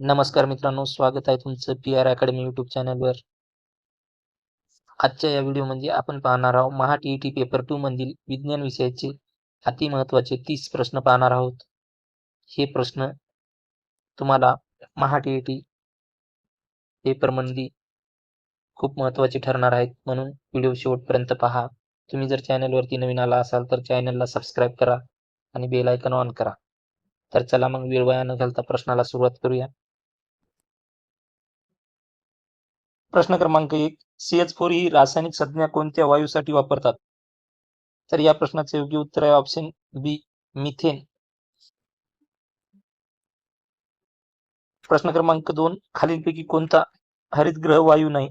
नमस्कार मित्रांनो, स्वागत आहे तुमचं पी.आर. अकॅडमी यूट्यूब चॅनलवर. आजच्या या व्हिडिओमध्ये आपण पाहणार आहोत महा टी.ई.टी. पेपर 2 मधील विज्ञान विषयाचे अति महत्त्वाचे 30 प्रश्न पाहणार आहोत. हे प्रश्न तुम्हाला महा टी.ई.टी. पेपरमध्ये खूप महत्त्वाचे ठरणार आहेत, म्हणून व्हिडिओ शेवटपर्यंत पहा. तुम्ही जर चॅनलवरती नवीन आला असाल तर चॅनलला सबस्क्राईब करा आणि बेल आयकॉन ऑन करा. तर चला मग वेळ वाया न घालता प्रश्नाला सुरुवात करूया. प्रश्न क्रमांक 1. CH4 ही रासायनिक संज्ञा कोणत्या वायूसाठी वापरतात? तर या प्रश्नाचे योग्य उत्तर आहे ऑप्शन बी, मिथेन. प्रश्न क्रमांक 2. खालीलपैकी कोणता हरितगृह वायू नाही?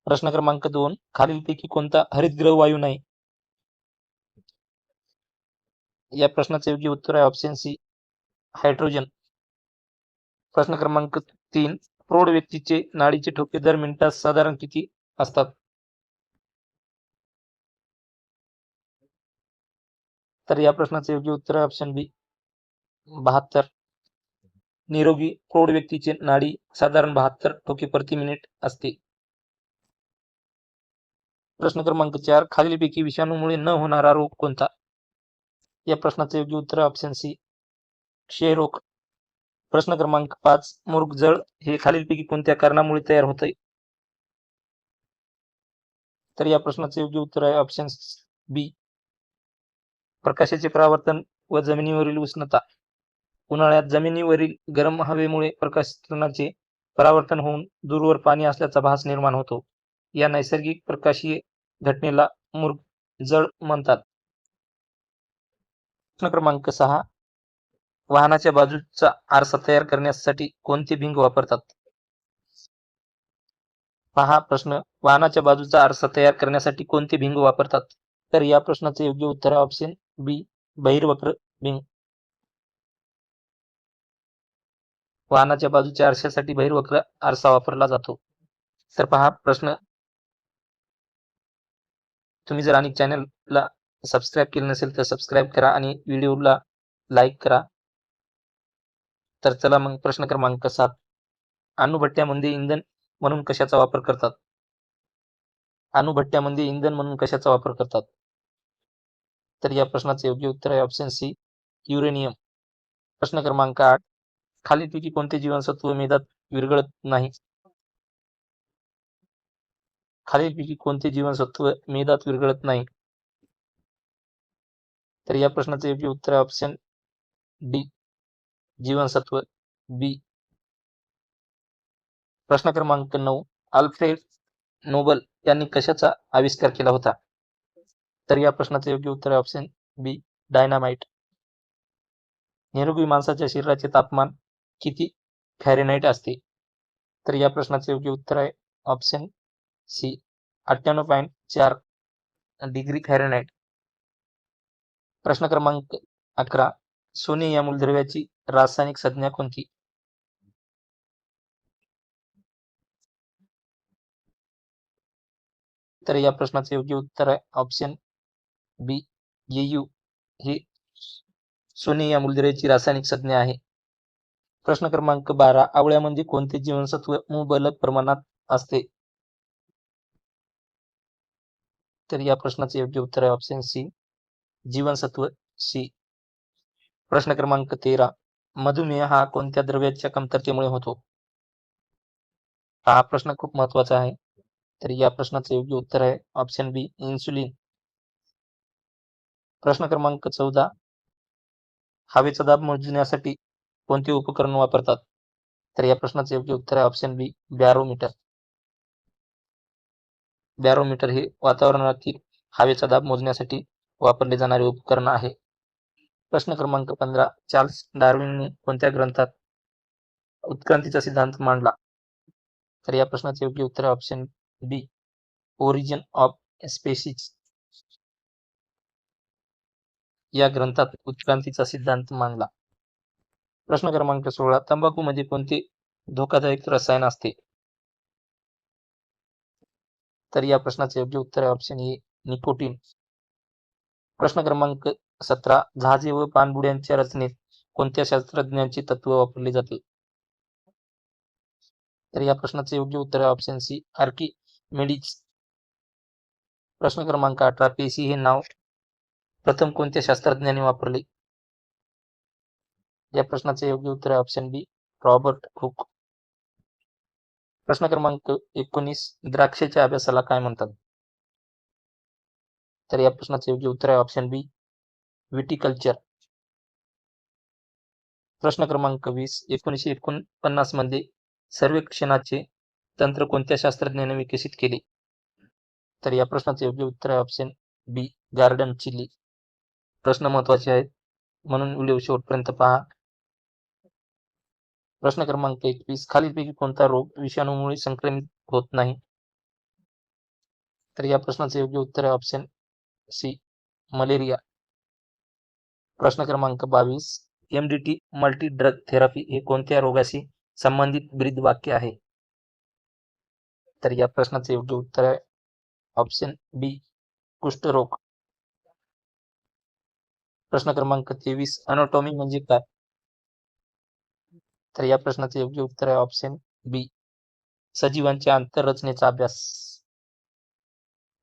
प्रश्न क्रमांक 2. खालीलपैकी कोणता हरितगृह वायू नाही? या प्रश्नाचे योग्य उत्तर आहे ऑप्शन सी, हायड्रोजन. प्रश्न क्रमांक 3. प्रौढ व्यक्तीचे नाडीचे ठोके दर मिनिटात साधारण किती असतात? तर या प्रश्नाचे योग्य उत्तर आहे ऑप्शन बी, 72. निरोगी प्रौढ व्यक्तीचे नाडी साधारण 72 ठोके प्रति मिनिट असते. प्रश्न क्रमांक 4. खालीलपैकी विषाणूमुळे न होणारा रोग कोणता? या प्रश्नाचे योग्य उत्तर आहे ऑप्शन सी, क्षयरोग. प्रश्न क्रमांक 5. मूर्खजळ हे खालीलपैकी कोणत्या कारणामुळे तयार होते? तर या प्रश्नाचे योग्य उत्तर आहे ऑप्शन बी, प्रकाशाचे परावर्तन व जमिनीवरील उष्णता. उन्हाळ्यात जमिनीवरील गरम हवेमुळे प्रकाशनाचे परावर्तन होऊन दूरवर पाणी असल्याचा भास निर्माण होतो. या नैसर्गिक प्रकाशीय घटनेला मूर्खजळ म्हणतात. प्रश्न क्रमांक 6. वाहनाच्या बाजूचा आरसा तयार करण्यासाठी कोणते भिंग वापरतात? पहा प्रश्न. वाहनाच्या बाजूचा आरसा तयार करण्यासाठी कोणते भिंग वापरतात? तर या प्रश्नाचे योग्य उत्तर आहे ऑप्शन बी, बहिर्वक्र भिंग. वाहनाच्या बाजूच्या आरशासाठी बहिर्वक्र आरसा वापरला जातो. तर पहा प्रश्न. तुम्ही जर आणि चॅनलला सबस्क्राईब केलं नसेल तर सबस्क्राईब करा आणि व्हिडिओला लाईक करा. तर चला मग प्रश्न क्रमांक 7. अणुभट्ट्यामध्ये इंधन म्हणून कशाचा वापर करतात? अणुभट्ट्यामध्ये इंधन म्हणून कशाचा वापर करतात? तर या प्रश्नाचे योग्य उत्तर आहे ऑप्शन सी, युरेनियम. प्रश्न क्रमांक 8. खालीलपैकी कोणते जीवनसत्व मेदात विरघळत नाही? खालीलपैकी कोणते जीवनसत्व मेदात विरघळत नाही? तर या प्रश्नाचे योग्य उत्तर आहे ऑप्शन डी, जीवनसत्व बी. प्रश्न क्रमांक 9. अल्फ्रेड नोबल यांनी कशाचा आविष्कार केला होता? तर या प्रश्नाचे योग्य उत्तर आहे ऑप्शन बी, डायनामाइट. निरोगी माणसाच्या शरीराचे तापमान किती फॅरेनहाइट असते? तर या प्रश्नाचे योग्य उत्तर आहे ऑप्शन सी, 98.4 डिग्री फॅरेनहाइट. प्रश्न क्रमांक 11. सोने या मूलद्रव्याची रासायनिक संज्ञा कोणती? तर या प्रश्नाचे योग्य उत्तर आहे ऑप्शन बी, Au ही सोने या मूलद्रव्याची रासायनिक संज्ञा आहे. प्रश्न क्रमांक 12. आवळ्यामध्ये कोणते जीवनसत्व मुबलक प्रमाणात असते? तर या प्रश्नाचे योग्य उत्तर आहे ऑप्शन सी, जीवनसत्व सी. प्रश्न क्रमांक 13. मधुमेह हा कोणत्या द्रव्याच्या कमतरतेमुळे होतो? हा प्रश्न खूप महत्वाचा आहे. तर या प्रश्नाचे योग्य उत्तर आहे ऑप्शन बी, इन्सुलिन. प्रश्न क्रमांक 14. हवेचा दाब मोजण्यासाठी कोणते उपकरण वापरतात? तर या प्रश्नाचे योग्य उत्तर आहे ऑप्शन बी, बॅरोमीटर. बॅरोमीटर हे वातावरणातील हवेचा दाब मोजण्यासाठी वापरले जाणारे उपकरण आहे. प्रश्न क्रमांक 15. चार्ल्स डार्विनने कोणत्या ग्रंथात उत्क्रांतीचा सिद्धांत मांडला? तर या प्रश्नाचे योग्य उत्तर आहे option B, origin of species या ग्रंथात उत्क्रांतीचा सिद्धांत मांडला. प्रश्न क्रमांक 16. तंबाखूमध्ये कोणते धोकादायक रसायन असते? तर या प्रश्नाचे योग्य उत्तर आहे ऑप्शन ए, निकोटीन. प्रश्न क्रमांक 17. जहाजे व पाणबुड्यांच्या रचनेत कोणत्या शास्त्रज्ञांचे तत्व वापरले जाते? तर या प्रश्नाचे योग्य उत्तर आहे ऑप्शन सी, आर्किमेडीज. प्रश्न क्रमांक 18, पेशी हे नाव प्रथम कोणत्या शास्त्रज्ञाने वापरले? या प्रश्नाचे योग्य उत्तर आहे ऑप्शन बी, रॉबर्ट हुक. प्रश्न क्रमांक 19, द्राक्षाच्या अभ्यासाला काय म्हणतात? तर या प्रश्नाचे योग्य उत्तर आहे ऑप्शन बी, विटिकल्चर. प्रश्न क्रमांक 20, 1949 मध्ये सर्वेक्षणाचे तंत्र कोणत्या शास्त्रज्ञाने विकसित केले? तर या प्रश्नाचे योग्य उत्तर आहे ऑप्शन बी, गॉर्डन चिली. प्रश्न महत्वाचे आहेत म्हणून व्हिडिओ शेवटपर्यंत पहा. प्रश्न क्रमांक 21, खालीलपैकी कोणता रोग विषाणूमुळे संक्रमित होत नाही? तर या प्रश्नाचे योग्य उत्तर आहे ऑप्शन सी, मलेरिया. प्रश्न क्रमांक 22, MDT मल्टी ड्रग थेरपी हे कोणत्या रोगाशी संबंधित ब्रीद वाक्य आहे? तर या प्रश्नाचे योग्य उत्तर आहे ऑप्शन बी, कुष्ठरोग. प्रश्न क्रमांक 23, अनाटॉमी म्हणजे काय? तर या प्रश्नाचे योग्य उत्तर आहे ऑप्शन बी, सजीवांच्या आंतररचनेचा अभ्यास.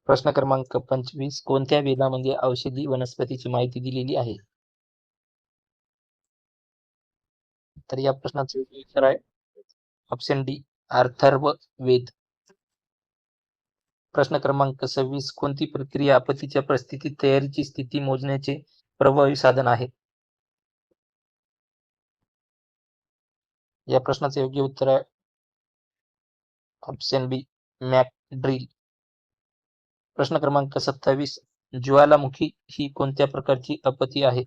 प्रश्न क्रमांक 25, कोणत्या वेदामध्ये औषधी वनस्पतीची माहिती दिलेली आहे? तर या प्रश्नाचे योग्य उत्तर आहे ऑप्शन डी, अथर्ववेद. प्रश्न क्रमांक 26, कोणती प्रक्रिया आपत्तीच्या परिस्थितीत तयारीची स्थिती मोजण्याचे प्रभावी साधन आहे? या प्रश्नाचे योग्य उत्तर आहे ऑप्शन बी, मॅकड्रिल. प्रश्न क्रमांक 27, ज्वालामुखी ही कोणत्या प्रकारची आपत्ती आहे?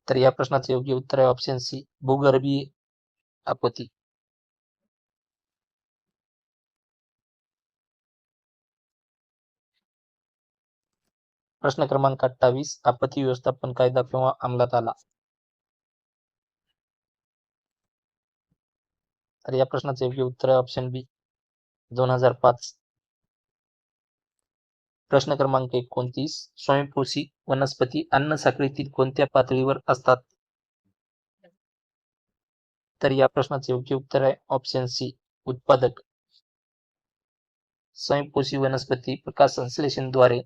तर या प्रश्नाचे योग्य उत्तर आहे ऑप्शन सी, भूगर्भीय आपत्ती. प्रश्न क्रमांक 28, आपत्ती व्यवस्थापन कायदा केव्हा अंमलात आला? तर या प्रश्नाचे योग्य उत्तर आहे ऑप्शन बी, 2005. प्रश्न क्रमांक 29, स्वयंपोषी वनस्पती अन्न साखळीतील कोणत्या पातळीवर असतात? तर या प्रश्नाचे योग्य उत्तर आहे ऑप्शन सी, उत्पादक. स्वयंपोषी वनस्पती प्रकाश संश्लेषणाद्वारे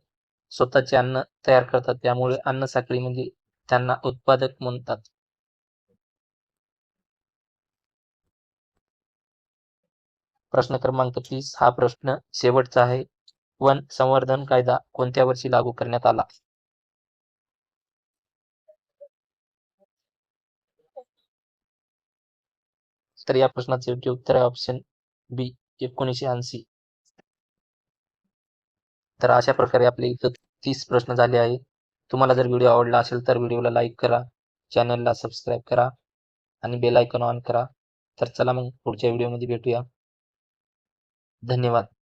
स्वतःचे अन्न तयार करतात, त्यामुळे अन्न साखळी म्हणजे त्यांना उत्पादक म्हणतात. प्रश्न क्रमांक 30, हा प्रश्न शेवटचा आहे. वन संवर्धन कायदा कोणत्या वर्षी लागू करण्यात आला? तर या प्रश्नाचे योग्य उत्तर आहे ऑप्शन बी, 1980. तर अशा प्रकारे आपले इथं 30 प्रश्न झाले आहे. तुम्हाला जर व्हिडिओ आवडला असेल तर व्हिडिओला लाईक करा, चॅनलला सबस्क्राईब करा आणि बेल आयकॉन ऑन करा. तर चला मग पुढच्या व्हिडिओमध्ये भेटूया. धन्यवाद.